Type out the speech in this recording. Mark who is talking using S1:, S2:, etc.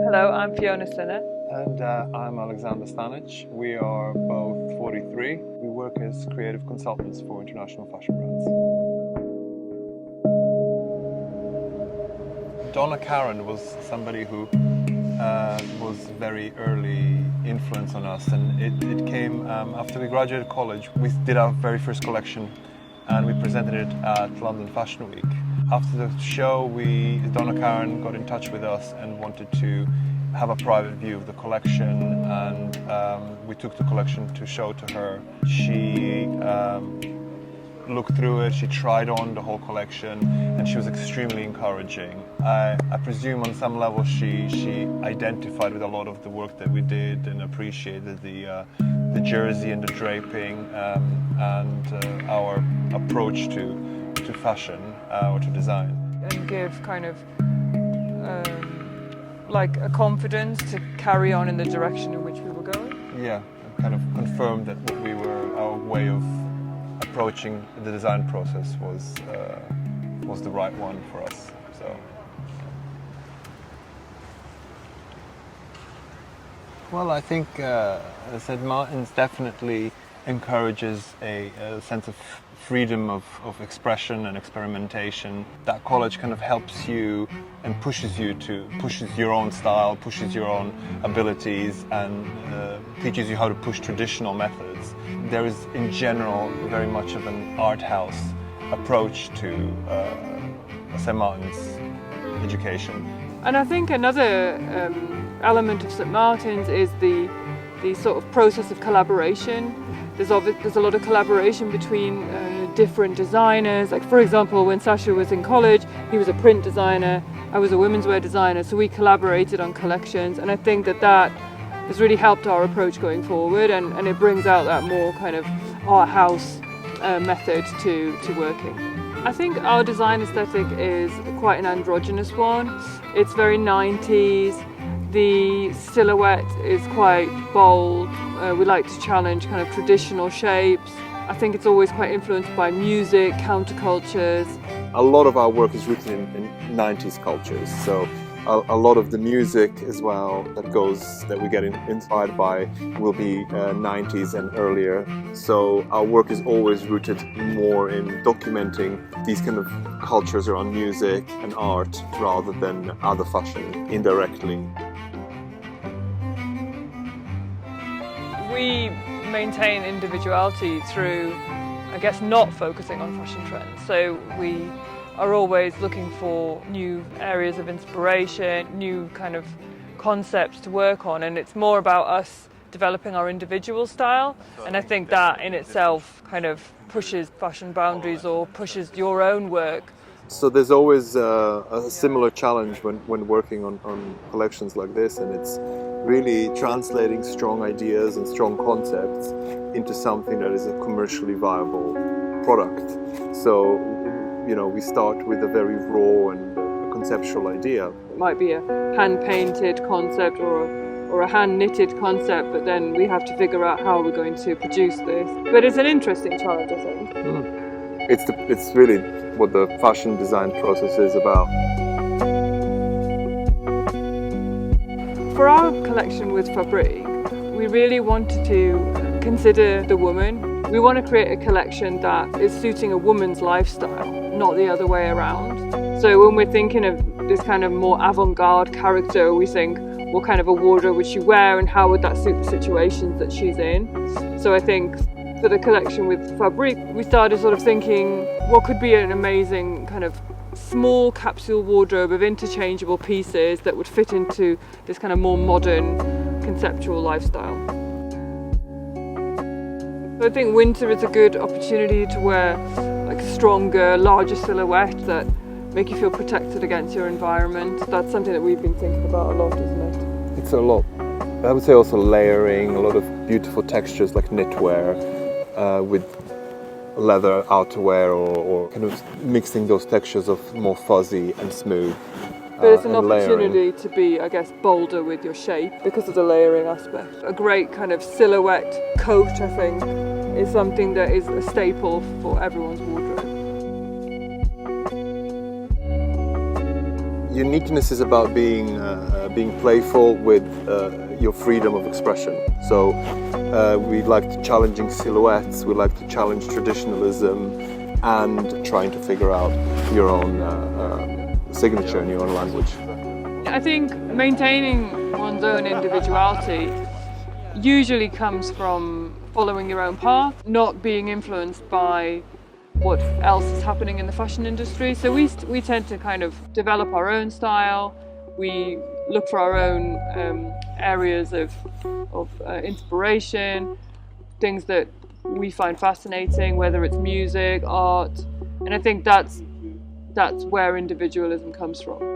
S1: Hello, I'm Sinha.
S2: And I'm Alexander Stanic. We are both 43. We work as creative consultants for international fashion brands. Donna Karan was somebody who was very early influence on us, and it came after we graduated college. We did our very first collection and we presented it at London Fashion Week. After the show, Donna Karan got in touch with us and wanted to have a private view of the collection, and we took the collection to show to her. She looked through it, she tried on the whole collection, and she was extremely encouraging. I presume on some level she identified with a lot of the work that we did and appreciated the jersey and the draping and our approach to fashion or to design.
S1: And give kind of like a confidence to carry on in the direction in which we were going.
S2: Yeah, and kind of confirmed that our way of approaching the design process was the right one for us. So, well, I think St. Martin's definitely encourages a sense of freedom of expression and experimentation. That college kind of helps you and pushes your own style, pushes your own abilities, and teaches you how to push traditional methods. There is, in general, very much of an art house approach to St. Martin's education.
S1: And I think another element of St. Martin's is the sort of process of collaboration. There's a lot of collaboration between different designers. Like, for example, when Sasha was in college, he was a print designer, I was a women's wear designer, so we collaborated on collections, and I think that has really helped our approach going forward, and it brings out that more kind of art house method to working. I think our design aesthetic is quite an androgynous one. It's very 90s. The silhouette is quite bold. We like to challenge kind of traditional shapes. I think it's always quite influenced by music, countercultures.
S2: A lot of our work is rooted in 90s cultures, so a lot of the music as well that we get inspired by will be 90s and earlier. So our work is always rooted more in documenting these kind of cultures around music and art rather than other fashion indirectly.
S1: We maintain individuality through, I guess, not focusing on fashion trends. So we are always looking for new areas of inspiration, new kind of concepts to work on, and it's more about us developing our individual style. And I think that in itself kind of pushes fashion boundaries or pushes your own work.
S2: So there's always a similar challenge when working on collections like this, and it's really translating strong ideas and strong concepts into something that is a commercially viable product. So, we start with a very raw and conceptual idea.
S1: It might be a hand-painted concept or a hand-knitted concept, but then we have to figure out how we're going to produce this. But it's an interesting challenge, I think.
S2: It's really what the fashion design process is about.
S1: For our collection with Fabrique, we really wanted to consider the woman. We want to create a collection that is suiting a woman's lifestyle, not the other way around. So when we're thinking of this kind of more avant-garde character, we think, what kind of a wardrobe would she wear and how would that suit the situations that she's in? So I think for the collection with Fabrique, we started sort of thinking what could be an amazing kind of small capsule wardrobe of interchangeable pieces that would fit into this kind of more modern conceptual lifestyle. So I think winter is a good opportunity to wear like a stronger, larger silhouette that make you feel protected against your environment. That's something that we've been thinking about a lot, isn't it?
S2: It's a lot. I would say also layering, a lot of beautiful textures like knitwear with leather outerwear or kind of mixing those textures of more fuzzy and smooth.
S1: But it's an opportunity to be, I guess, bolder with your shape because of the layering aspect. A great kind of silhouette coat, I think, is something that is a staple for everyone's wardrobe.
S2: Uniqueness is about being playful with your freedom of expression. So we like to challenging silhouettes, we like to challenge traditionalism, and trying to figure out your own signature and your own language.
S1: I think maintaining one's own individuality usually comes from following your own path, not being influenced by what else is happening in the fashion industry. So we tend to kind of develop our own style. We look for our own areas of inspiration, things that we find fascinating, whether it's music, art, and I think that's where individualism comes from.